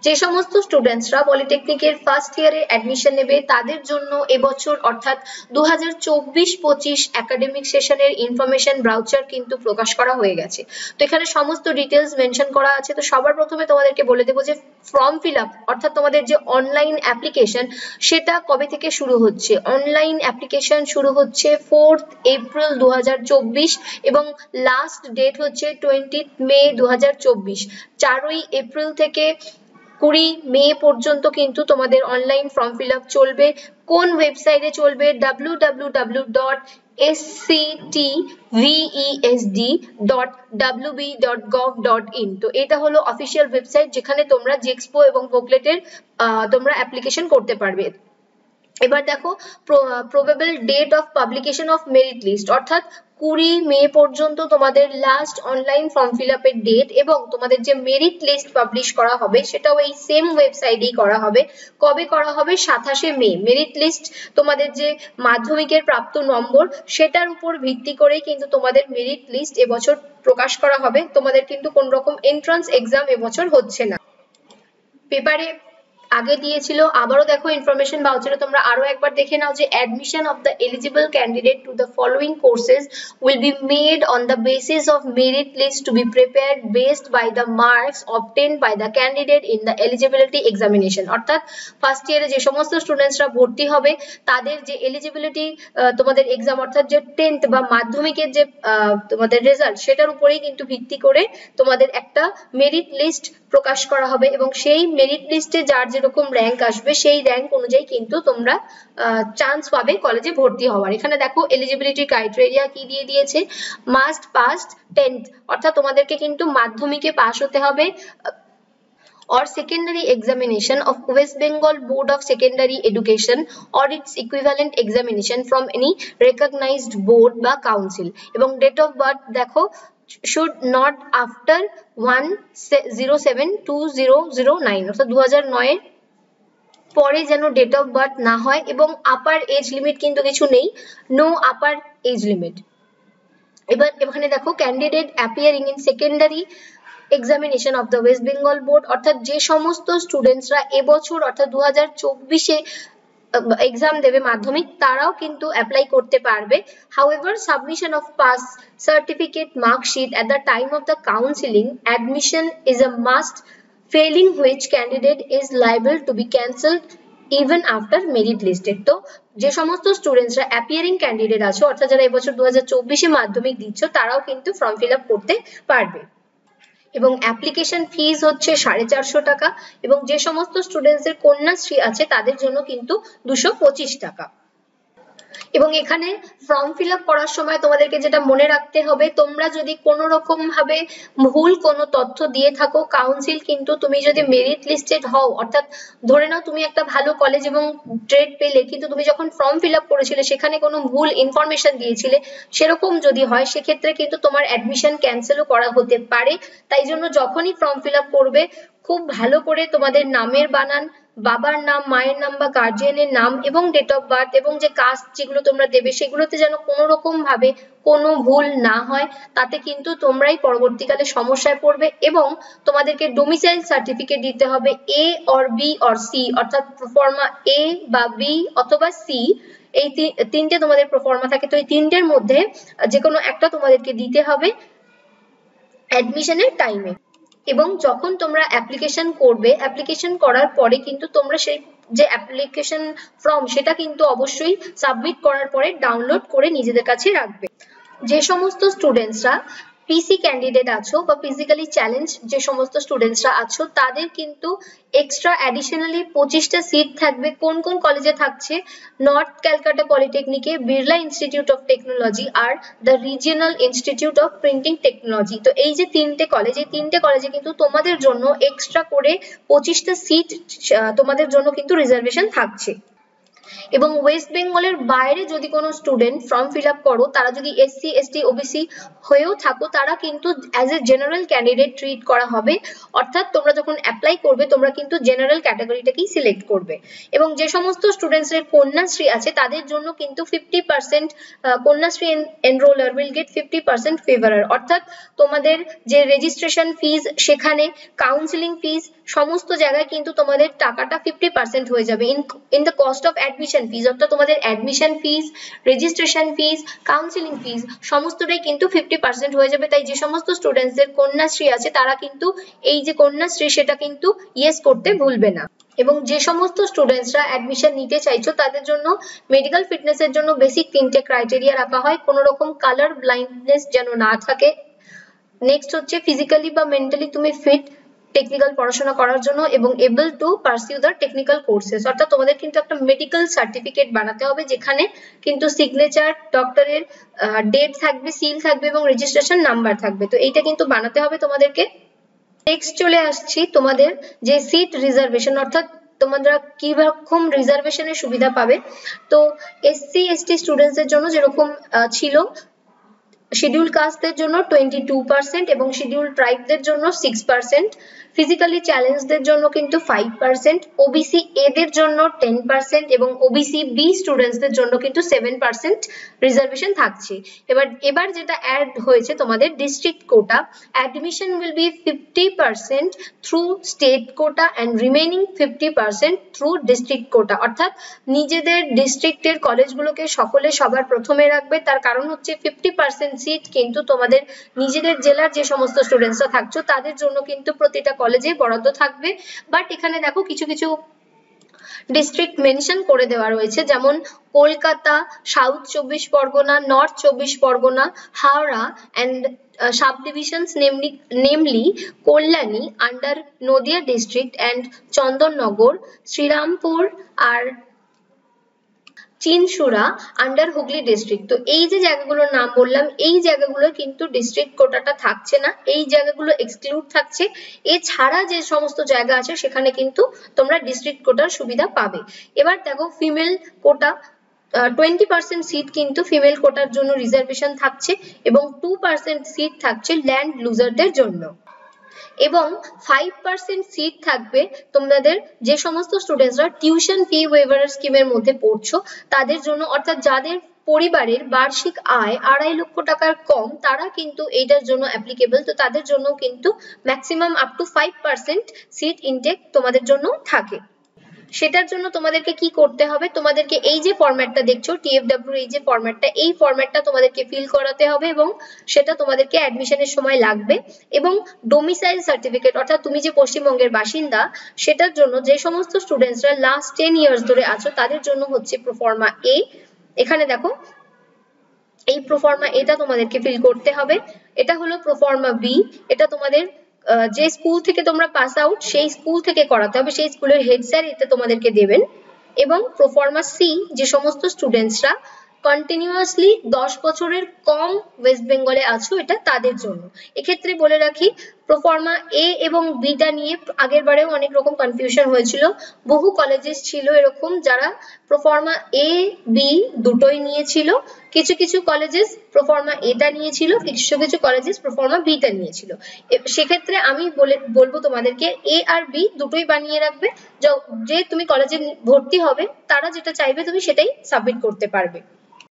যে সমস্ত স্টুডেন্টসরা পলিটেকনিকের ফার্স্ট ইয়ারে অ্যাডমিশন নেবে তাদের জন্য এবছর অর্থাৎ 2024-25 একাডেমিক সেশনের ইনফরমেশন ব্রাউচার কিন্তু প্রকাশ করা হয়ে গেছে। তো এখানে সমস্ত ডিটেলস মেনশন করা আছে। তো সবার প্রথমে তোমাদেরকে বলে দেবো যে ফর্ম ফিল আপ অর্থাৎ তোমাদের যে অনলাইন অ্যাপ্লিকেশন সেটা কবে থেকে শুরু হচ্ছে। অনলাইন অ্যাপ্লিকেশন শুরু হচ্ছে 4th এপ্রিল 2024 এবং লাস্ট ডেট হচ্ছে 20th মে 2024। 4ই এপ্রিল থেকে 20 মে পর্যন্ত কিন্তু তোমাদের অনলাইন ফর্ম ফিল আপ চলবে। কোন ওয়েবসাইটে চলবে? www.sctvesd.wb.gov.in। তো এটা হলো অফিসিয়াল ওয়েবসাইট যেখানে তোমরা জেক্সপো এবং বুকলেটের তোমরা অ্যাপ্লিকেশন করতে পারবে। এবার দেখো probable date of publication of merit list অর্থাৎ 20 মে পর্যন্ত তোমাদের লাস্ট অনলাইন ফর্ম ফিল আপের ডেট এবং তোমাদের যে মেরিট লিস্ট পাবলিশ করা হবে সেটাও এই সেম ওয়েবসাইটেই করা হবে। কবে করা হবে? 27শে মে। মেরিট লিস্ট তোমাদের যে মাধ্যমিকের প্রাপ্ত নম্বর সেটার উপর ভিত্তি করেই কিন্তু তোমাদের মেরিট লিস্ট এবছর প্রকাশ করা হবে। তোমাদের কিন্তু কোন রকম এন্ট্রান্স এক্সাম এবছর হচ্ছে না। পেপারে আগে দিয়েছিল, আবারও দেখো ইনফরমেশন ভাউচারে তোমরা আরো একবার দেখে নাও যে admission of the eligible candidate to the following courses will be made on the basis of merit list to be prepared based by the marks obtained by the candidate in the eligibility examination। অর্থাৎ first ইয়ারে যে সমস্ত স্টুডেন্টসরা ভর্তি হবে তাদের যে eligibility তোমাদের exam অর্থাৎ যে 10th বা মাধ্যমিকের যে তোমাদের রেজাল্ট সেটার উপরেই কিন্তু ভিত্তি করে তোমাদের একটা মেরিট লিস্ট প্রকাশ করা হবে এবং সেই মেরিট লিস্টে যার যেরকম র্যাঙ্ক আসবে সেই র্যাঙ্ক অনুযায়ী কিন্তু তোমরা চান্স পাবে কলেজে ভর্তি হওয়ার। এখানে দেখো এলিজিবিলিটি ক্রাইটেরিয়া কি দিয়ে দিয়েছে। মাস্ট পাস্ট 10th অর্থাৎ তোমাদেরকে কিন্তু মাধ্যমিকে পাস হতে হবে or secondary examination of West Bengal Board of Secondary Education or its equivalent examination from any recognized board বা council এবং date of birth দেখো should not after 1072009 অর্থাৎ 2009 এর পরে যেন ডেট অফ বার্থ না হয় এবং আপার এজ লিমিট কিন্তু কিছু নেই, নো আপার এজ লিমিট। এবার এখানে দেখো candidate appearing in secondary examination of the West Bengal board অর্থাৎ যে সমস্ত স্টুডেন্টসরা এবছর অর্থাৎ 2024-এ এক্সাম দেবে মাধ্যমিক তারাও কিন্তু অ্যাপ্লাই করতে পারবে। However, submission of pass certificate mark sheet at the time of the counseling admission is a must, failing which candidate is liable to be cancelled even after merit listed। তো যে সমস্ত স্টুডেন্টসরা appearing candidate আছো অর্থাৎ যারা এবছর 2024-এ মাধ্যমিক দিচ্ছ তারাও কিন্তু ফর্ম ফিল আপ করতে পারবে এবং অ্যাপ্লিকেশন ফিস হচ্ছে 450 টাকা এবং যে সমস্ত স্টুডেন্টসদের কন্যাশ্রী আছে তাদের জন্য কিন্তু 225 টাকা। এবং এখানে ফর্ম ফিল আপ করার সময় তোমাদেরকে যেটা মনে রাখতে হবে, তোমরা যদি কোনো রকম ভাবে ভুল কোনো তথ্য দিয়ে থাকো কাউন্সিল কিন্তু তুমি যদি মেরিট লিস্টেড হও অর্থাৎ ধরে নাও তুমি একটা ভালো কলেজ এবং ট্রেড পেলে কিন্তু তুমি যখন ফর্ম ফিল আপ করেছিলে সেখানে কোনো ভুল ইনফরমেশন দিয়েছিলে সেরকম যদি হয় সেক্ষেত্রে কিন্তু তোমার অ্যাডমিশন ক্যান্সেলও করা হতে পারে। তাই জন্য যখনই ফর্ম ফিল আপ করবে খুব ভালো করে তোমাদের নামের বানান, বাবার নাম, মায়ের নাম বা গার্জিয়ানের নাম এবং ডেট অফ বার্থ এবং যে কাস্ট যেগুলো তোমরা দেবে সেগুলোতে যেন কোনো রকম ভাবে কোনো ভুল না হয়, তাতে কিন্তু তোমরাই পরবর্তীকালে সমস্যায় পড়বে এবং তোমাদেরকে ডোমিসাইল সার্টিফিকেট দিতে হবে a or be or C অর্থাৎ প্রফর্মা এ বা বি অথবা সি, এই তিনটে তোমাদের প্রফর্মা থাকে। তো এই তিনটের মধ্যে যে কোনো একটা তোমাদেরকে দিতে হবে অ্যাডমিশনের টাইমে এবং যখন তোমরা অ্যাপ্লিকেশন করবে অ্যাপ্লিকেশন করার পরে কিন্তু তোমরা সেই যে অ্যাপ্লিকেশন ফর্ম সেটা কিন্তু অবশ্যই সাবমিট করার পরে ডাউনলোড করে নিজেদের কাছে রাখবে। যে সমস্ত স্টুডেন্টসরা পিসি ক্যান্ডিডেট আছো বা ফিজিক্যালি চ্যালেঞ্জ যে সমস্ত স্টুডেন্টসরা আছো তাদের কিন্তু এক্সট্রা অ্যাডিশনালি 25টা সিট থাকবে। কোন কোন কলেজে থাকছে? নর্থ ক্যালকাটা পলিটেকনিকে, বিড়লা ইনস্টিটিউট অফ টেকনোলজি আর the regional institute of printing technology. তো এই যে তিনটে কলেজ, এই তিনটে কলেজে কিন্তু তোমাদের জন্য এক্সট্রা করে 25টা সিট তোমাদের জন্য কিন্তু রিজার্ভেশন থাকছে। এবং ওয়েস্ট বেঙ্গলের বাইরে যদি কোনো স্টুডেন্ট ফর্ম ফিল আপ করো তারা যদি এসসি এসটি ওবিসি হয়েও থাকো তারা কিন্তু as a general candidate treat করা হবে। অর্থাৎ তোমরা যখন অ্যাপ্লাই করবে তোমরা কিন্তু জেনারেল ক্যাটাগরিটাকেই সিলেক্ট করবে। এবং যে সমস্ত স্টুডেন্টসের কন্যাশ্রী আছে তাদের জন্য কিন্তু 50% কন্যাশ্রী এনরোলার উইল গেট 50% ফেভারার, অর্থাৎ তোমাদের যে রেজিস্ট্রেশন ফিজ, সেখানে কাউন্সিলিং ফিজ, সমস্ত জায়গায় কিন্তু তোমাদের টাকাটা 50% হয়ে যাবে in the cost of admission fees, অর্থাৎ তোমাদের admission fees, registration fees, counselling fees সমস্তটাই কিন্তু 50% হয়ে যাবে। তাই যে সমস্ত স্টুডেন্টসদের কন্যাশ্রী আছে তারা কিন্তু এই যে কন্যাশ্রী সেটা কিন্তু ইয়েস করতে ভুলবে না। এবং যে সমস্ত স্টুডেন্টসরা অ্যাডমিশন নিতে চাইছো তাদের জন্য মেডিকেল ফিটনেসের জন্য বেসিক 3টে ক্রাইটেরিয়া রাখা হয়, কোনো রকম কালার ব্লাইন্ডনেস যেন না থাকে। নেক্সট হচ্ছে ফিজিক্যালি বা মেন্টালি তুমি ফিট টেকনিক্যাল পড়াশোনা করার জন্য এবং able to pursue the technical courses, অর্থাৎ তোমাদের কিন্তু একটা মেডিকেল সার্টিফিকেট বানাতে হবে যেখানে কিন্তু সিগনেচার, ডক্টরের ডেট থাকবে, সিল থাকবে এবং রেজিস্ট্রেশন নাম্বার থাকবে। তো এইটা কিন্তু বানাতে হবে তোমাদেরকে। নেক্সট চলে আসছি তোমাদের যে সিট রিজার্ভেশন, অর্থাৎ তোমরা কি রকম রিজার্ভেশনের সুবিধা পাবে। তো এসসি এসটি স্টুডেন্টসদের জন্য যেরকম ছিল, শিডিউল কাস্টদের জন্য 22% এবং শিডিউল ট্রাইবদের জন্য 6%, ফিজিক্যালি চ্যালেঞ্জদের জন্য কিন্তু 5%, ওবিসি এদের জন্য 10% এবং ওবিসি বি স্টুডেন্টসদের জন্য কিন্তু 7% রিজার্ভেশন থাকছে। এবার যেটা অ্যাড হয়েছে তোমাদের district quota, admission will be 50% through state quota and remaining 50% through district quota, অর্থাৎ নিজেদের ডিস্ট্রিক্টের কলেজগুলোকে সকলে সবার প্রথমে রাখবে। তার কারণ হচ্ছে 50% সিট কিন্তু তোমাদের নিজেদের জেলার যে সমস্ত স্টুডেন্টসরা থাকছো তাদের জন্য কিন্তু প্রতিটা কলেজে বরাদ্দ থাকবে। বাট এখানে দেখো কিছু কিছু ডিস্ট্রিক্ট মেনশন করে দেওয়া রয়েছে, যেমন Kolkata, south 24 Pargana, north 24 Pargana, Howrah and subdivisions namely Kollani under Nodia district and Chandanagar, Srirampur আর চিনসুরা আন্ডার হুগলি ডিস্ট্রিক্ট। তো এই যে জায়গাগুলোর নাম বললাম এই জায়গাগুলো কিন্তু ডিস্ট্রিক্ট কোটাটা থাকছে না, এই জায়গাগুলো এক্সক্লুড থাকছে। এছাড়া যে সমস্ত জায়গা আছে সেখানে কিন্তু তোমরা ডিস্ট্রিক্ট কোটার সুবিধা পাবে। এবার দেখো ফিমেল কোটা, 20% সিট কিন্তু ফিমেল কোটার জন্য রিজার্ভেশন থাকছে এবং 2% সিট থাকছে ল্যান্ড লুজারদের জন্য এবং 5% সিট থাকবে তোমাদের যে সমস্ত স্টুডেন্টসরা টিউশন ফি ওয়েভার স্কিমের মধ্যে পড়ছো তাদের জন্য, অর্থাৎ যাদের পরিবারের বার্ষিক আয় 2.5 লক্ষ টাকার কম তারা কিন্তু এটার জন্য অ্যাপ্লিকেবল। তো তাদের জন্য কিন্তু maximum up to 5% seat intake তোমাদের জন্য থাকে। সেটার জন্য তোমাদেরকে কি করতে হবে, তোমাদেরকে এই যে ফরম্যাটটা দেখছো টিএফডব্লিউ, এই যে ফরম্যাটটা, এই ফরম্যাটটা তোমাদেরকে ফিল করাতে হবে এবং সেটা তোমাদেরকে অ্যাডমিশনের সময় লাগবে। এবং ডোমিসাইল সার্টিফিকেট, অর্থাৎ তুমি যে পশ্চিমবঙ্গের বাসিন্দা সেটার জন্য যে সমস্ত স্টুডেন্টসরা লাস্ট 10 ইয়ার্স ধরে আছো তাদের জন্য হচ্ছে প্রোফর্মা এ। এখানে দেখো এই প্রোফর্মা এটা তোমাদেরকে ফিল করতে হবে। এটা হলো প্রোফর্মা বি, এটা তোমাদের যে স্কুল থেকে তোমরা পাস আউট সেই স্কুল থেকে করাতে হবে, সেই স্কুলের হেড স্যার এটা তোমাদেরকে দেবেন। এবং প্রোফর্মা সি যে সমস্ত স্টুডেন্টসরা কন্টিনিউয়াসলি 10 বছরের কম ওয়েস্ট বেঙ্গলে আছো এটা তাদের জন্য। এক্ষেত্রে বলে রাখি প্রোফর্মা এ এবং বিটা নিয়ে আগের বারেও অনেক রকম কনফিউশন হয়েছিল, বহু কলেজেস ছিল এরকম যারা প্রোফর্মা এ বি দুটোই নিয়েছিল, কিছু কিছু কলেজেস প্রোফর্মা এটা নিয়েছিল, কিছু কিছু কলেজেস প্রোফর্মা বিটা নিয়েছিল। সেক্ষেত্রে আমি বলবো তোমাদেরকে এ আর বি দুটোই বানিয়ে রাখবে, যে তুমি কলেজে ভর্তি হবে তারা যেটা চাইবে তুমি সেটাই সাবমিট করতে পারবে।